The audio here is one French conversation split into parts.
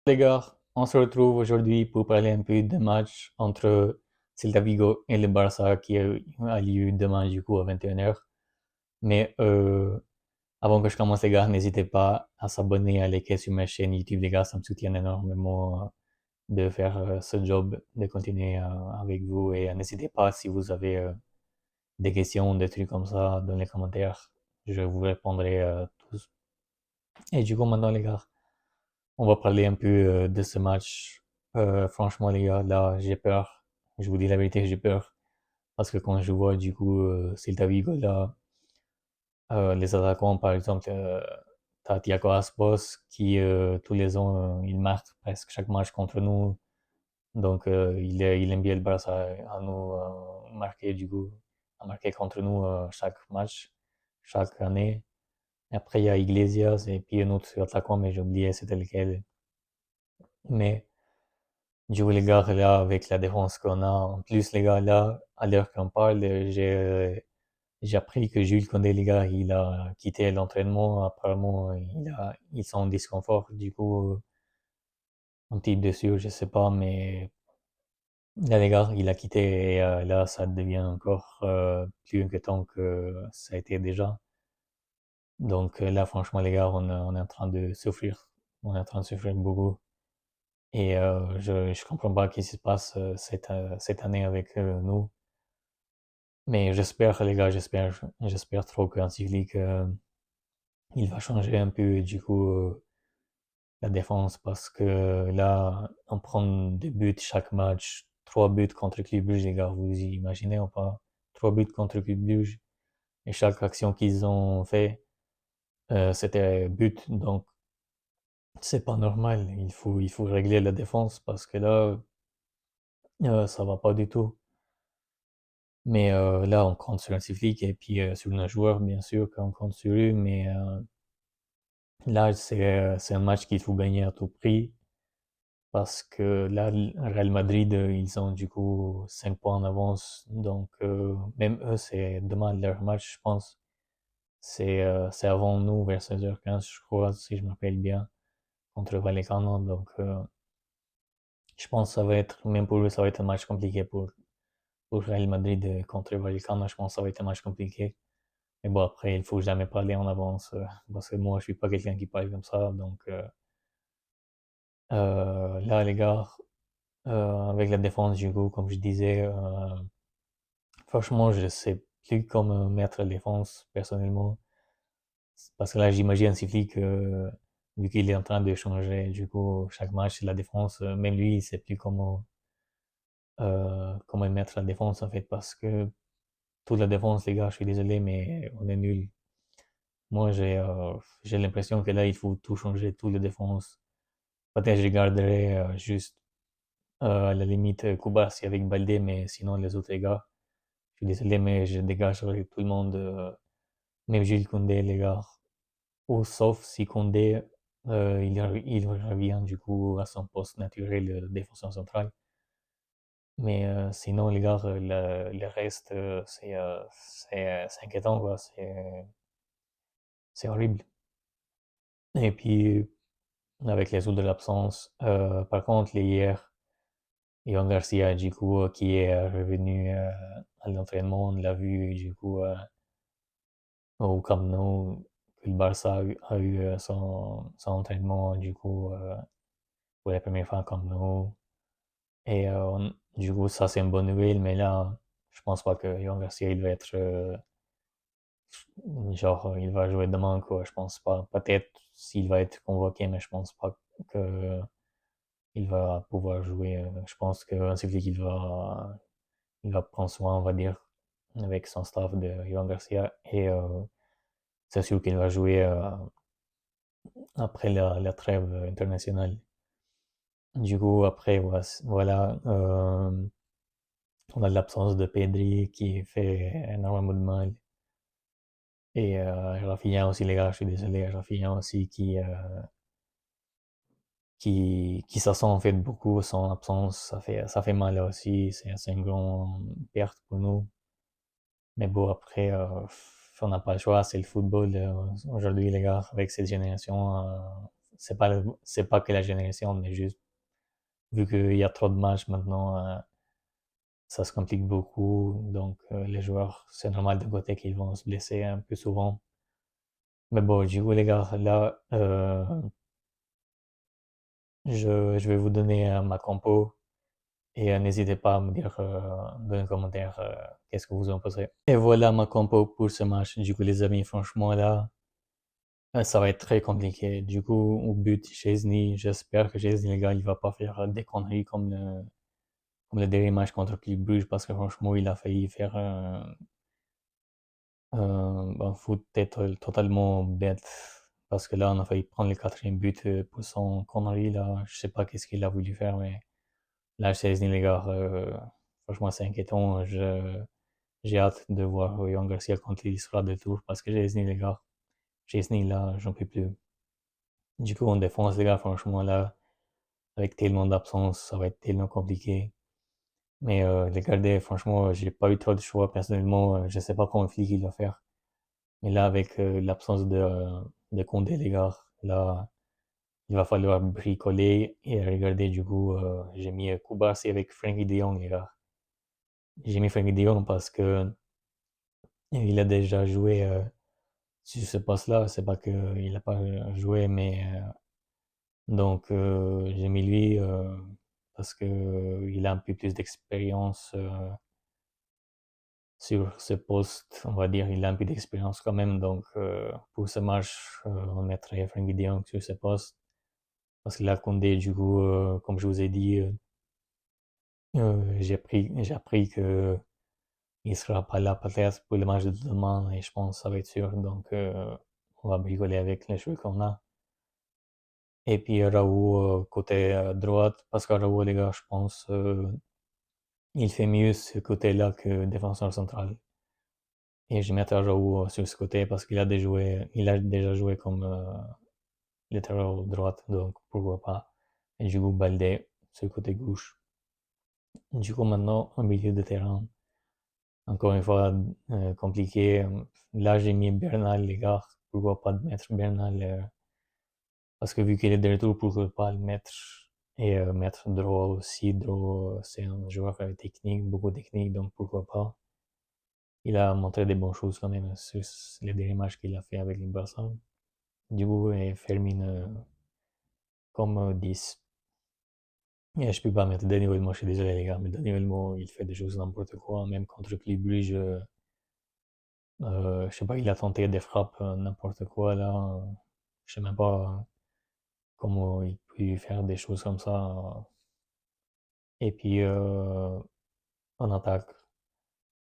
Les gars, on se retrouve aujourd'hui pour parler un peu de match entre Celta Vigo et le Barça qui a lieu demain du coup à 21h. Mais avant que je commence les gars, n'hésitez pas à s'abonner, à liker sur ma chaîne YouTube les gars, ça me soutient énormément de faire ce job, de continuer avec vous et n'hésitez pas si vous avez des questions, des trucs comme ça dans les commentaires, je vous répondrai tous. Et du coup maintenant les gars, on va parler un peu de ce match. Franchement, les gars, là, j'ai peur. Je vous dis la vérité, j'ai peur. Parce que quand je vois, du coup, Celta Vigo, là, les attaquants, par exemple, t'as Thiago Aspas, qui, tous les ans, il marque presque chaque match contre nous. Donc, il aime bien le Barça à nous marquer, du coup, à marquer contre nous chaque match, chaque année. Et après, il y a Iglesias et puis un autre attaquant, mais j'ai oublié c'était lequel. Mais du coup, les gars, là, avec la défense qu'on a, en plus, les gars, là, à l'heure qu'on parle, j'ai appris que Jules Condé, les gars, il a quitté l'entraînement. Apparemment, ils sont en disconfort. Du coup, un petit blessure, je sais pas, mais là, les gars, il a quitté et là, ça devient encore plus inquiétant que ça a été déjà. Donc là, franchement, les gars, on est en train de souffrir. On est en train de souffrir beaucoup. Et je comprends pas ce qui se passe cette année avec nous. Mais j'espère, les gars, j'espère trop qu'un cyclique, il va changer un peu, du coup, la défense, parce que là, on prend des buts chaque match, 3 buts contre Club Brugge, les gars, vous imaginez ou pas? 3 buts contre Club Brugge, et chaque action qu'ils ont fait, c'était but, donc c'est pas normal, il faut régler la défense, parce que là, ça va pas du tout. Mais là, on compte sur un cyclique, et puis sur nos joueurs, bien sûr, qu'on compte sur eux, mais là, c'est un match qu'il faut gagner à tout prix parce que là, le Real Madrid, ils ont du coup 5 points en avance. Donc, même eux, c'est demain leur match, je pense. C'est avant nous, vers 16h15, je crois, si je me rappelle bien, contre Vallecano. Donc, je pense que ça va être, même pour eux, ça va être un match compliqué pour Real Madrid contre Vallecano. Je pense que ça va être un match compliqué. Mais bon, après, il faut jamais parler en avance, parce que moi, je suis pas quelqu'un qui parle comme ça. Donc, là, les gars, avec la défense, du coup, comme je disais, franchement, je sais plus comment mettre la défense, personnellement. Parce que là, j'imagine Sifli que, vu qu'il est en train de changer, du coup, chaque match, la défense, même lui, il sait plus comment mettre la défense, en fait, parce que toute la défense, les gars, je suis désolé, mais on est nul. Moi, j'ai l'impression que là, il faut tout changer, toute la défense. Peut-être je garderai juste à la limite Koubarsi avec Baldé, mais sinon les autres les gars, je suis désolé, mais je dégagerai tout le monde, même Jules Koundé, les gars. Ou sauf si Koundé, il revient du coup à son poste naturel de défenseur central. Mais sinon, les gars, le reste, c'est inquiétant, quoi. C'est horrible. Et puis, avec les autres de l'absence, par contre, les hier, Ivan Garcia, du coup, qui est revenu à l'entraînement, on l'a vu, du coup, au Camp Nou, que le Barça a eu son entraînement, du coup, pour la première fois au Camp Nou. Et du coup, ça, c'est une bonne nouvelle, mais là, je pense pas que Ivan Garcia, il va être, genre, il va jouer demain, quoi. Je pense pas. Peut-être s'il va être convoqué, mais je pense pas que il va pouvoir jouer. Je pense que ainsi il va prendre soin, on va dire, avec son staff de Ivan Garcia. Et c'est sûr qu'il va jouer après la trêve internationale. Du coup, après, voilà, on a l'absence de Pedri qui fait énormément de mal. Et Rafinha aussi, les gars, je suis désolé, Rafinha aussi qui se sent en fait beaucoup son absence. Ça fait mal aussi, c'est une grande perte pour nous. Mais bon, après, on n'a pas le choix, c'est le football aujourd'hui, les gars, avec cette génération, c'est pas que la génération, mais juste vu qu'il y a trop de matchs maintenant, ça se complique beaucoup. Donc, les joueurs, c'est normal de côté qu'ils vont se blesser un peu souvent. Mais bon, du coup, les gars, là, je vais vous donner ma compo et n'hésitez pas à me dire dans les commentaires qu'est-ce que vous en pensez. Et voilà ma compo pour ce match. Du coup, les amis, franchement, là, ça va être très compliqué. Du coup, au but, Chesney, j'espère que Chesney, les gars, il va pas faire des conneries comme le dernier match contre Club Brugge parce que franchement, il a failli faire un foot totalement bête. Parce que là, on a failli prendre le quatrième but pour son connerie, là. Je sais pas qu'est-ce qu'il a voulu faire, mais là, Chesney, les gars, franchement, c'est inquiétant. J'ai hâte de voir Yohan Garcia quand il sera de tour parce que Chesney, les gars, Chesney, là, j'en peux plus. Du coup, en défense, les gars, franchement, là, avec tellement d'absence, ça va être tellement compliqué. Mais les garder, franchement, j'ai pas eu trop de choix personnellement. Je sais pas comment Flick il va faire. Mais là, avec l'absence de Condé, les gars, là, il va falloir bricoler et regarder. Du coup, j'ai mis Koubasi avec Frankie de Jong, les gars. J'ai mis Frankie de Jong parce que il a déjà joué sur ce poste-là. C'est pas qu'il a pas joué, mais donc j'ai mis lui parce que il a un peu plus d'expérience sur ce poste. On va dire il a un peu d'expérience quand même. Donc pour ce match, on mettrait Frankie de Jong sur ce poste. Parce que là, Condé, du coup, comme je vous ai dit, j'ai appris que il sera pas là peut-être pour le match de demain et je pense que ça va être sûr. Donc, on va bricoler avec les joueurs qu'on a. Et puis Raoult côté droite, parce que Raoult, les gars, je pense, il fait mieux ce côté-là que défenseur central. Et je mettrai Raoult sur ce côté parce il a déjà joué comme latéral droite, donc pourquoi pas. Et du coup, Baldé sur le côté gauche. Du coup, maintenant, en milieu de terrain, encore une fois, compliqué. Là, j'ai mis Bernal, les gars. Pourquoi pas mettre Bernal parce que vu qu'il est de retour, pourquoi pas le mettre et mettre Draw aussi. Draw, c'est un joueur technique, beaucoup technique, donc pourquoi pas. Il a montré des bonnes choses quand même sur les derniers matchs qu'il a fait avec le Barça. Du coup, et Fermin comme 10. Et je peux pas mettre Dani Olmo, je suis désolé les gars, mais Dani Olmo, il fait des choses n'importe quoi, même contre Club Brugge. Je sais pas, il a tenté des frappes n'importe quoi là. Je sais même pas comment il peut faire des choses comme ça. Et puis en attaque,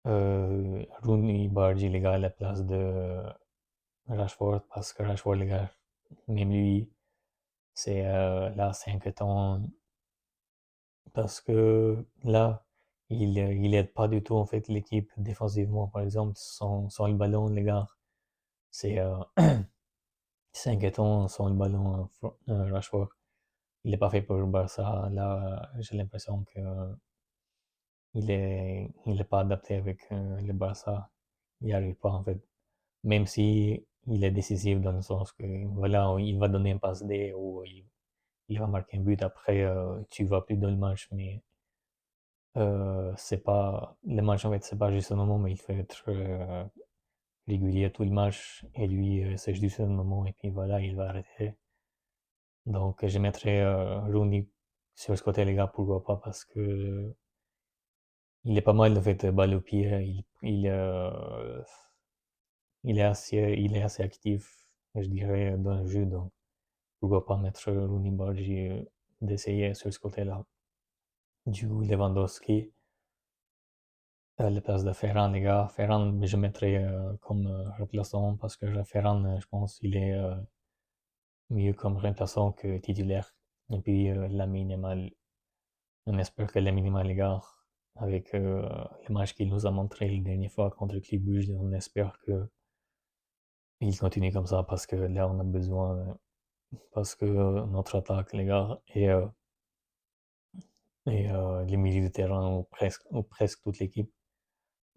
Rooney Bardi, les gars, à la place de Rashford, parce que Rashford, les gars, même lui, c'est là, c'est inquiétant parce que là, il aide pas du tout en fait l'équipe défensivement, par exemple, sans le ballon, les gars, c'est c'est inquiétant sans le ballon, Rashford. Il n'est pas fait pour le Barça. Là, j'ai l'impression que il est pas adapté avec le Barça. Il n'y arrive pas en fait. Même si il est décisif dans le sens que voilà, il va donner un passe D ou il va marquer un but après, tu vas plus dans le match. Mais c'est pas le match en fait, c'est pas juste un moment, mais il faut être régulier tout le match. Et lui, c'est juste un moment et puis voilà, il va arrêter. Donc je mettrai Rooney sur ce côté les gars, pourquoi pas, parce que il est pas mal en fait balle au pied, il est assez actif, je dirais, dans le jeu, donc pourquoi pas mettre Rooney Bargi d'essayer sur ce côté-là. Du coup, Lewandowski à la place de Ferran, les gars. Ferran, je mettrais comme remplaçant parce que Ferran, je pense, il est mieux comme remplaçant que titulaire. Et puis Lamine Yamal, on espère que Lamine Yamal, les gars, avec le match qu'il nous a montré la dernière fois contre le Club Brugge, on espère que il continue comme ça parce que là, on a besoin, parce que notre attaque, les gars, et les milieux de terrain, ou presque toute l'équipe,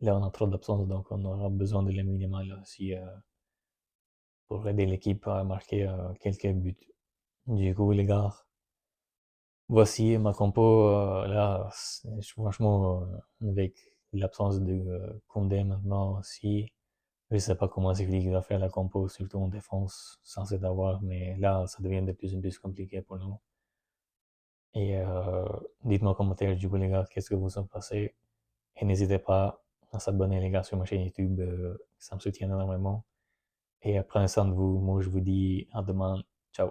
là, on a trop d'absence, donc on aura besoin de Lamine Yamal aussi pour aider l'équipe à marquer quelques buts. Du coup, les gars, voici ma compo. Là, franchement, avec l'absence de Koundé maintenant aussi, je sais pas comment c'est qu'il va faire la compo, surtout en défense, sans cet avoir, mais là, ça devient de plus en plus compliqué pour nous. Et dites-moi en commentaire, du coup, les gars, qu'est-ce que vous en pensez? Et n'hésitez pas à s'abonner, les gars, sur ma chaîne YouTube, ça me soutient énormément. Et prenez soin de vous. Moi, je vous dis à demain. Ciao.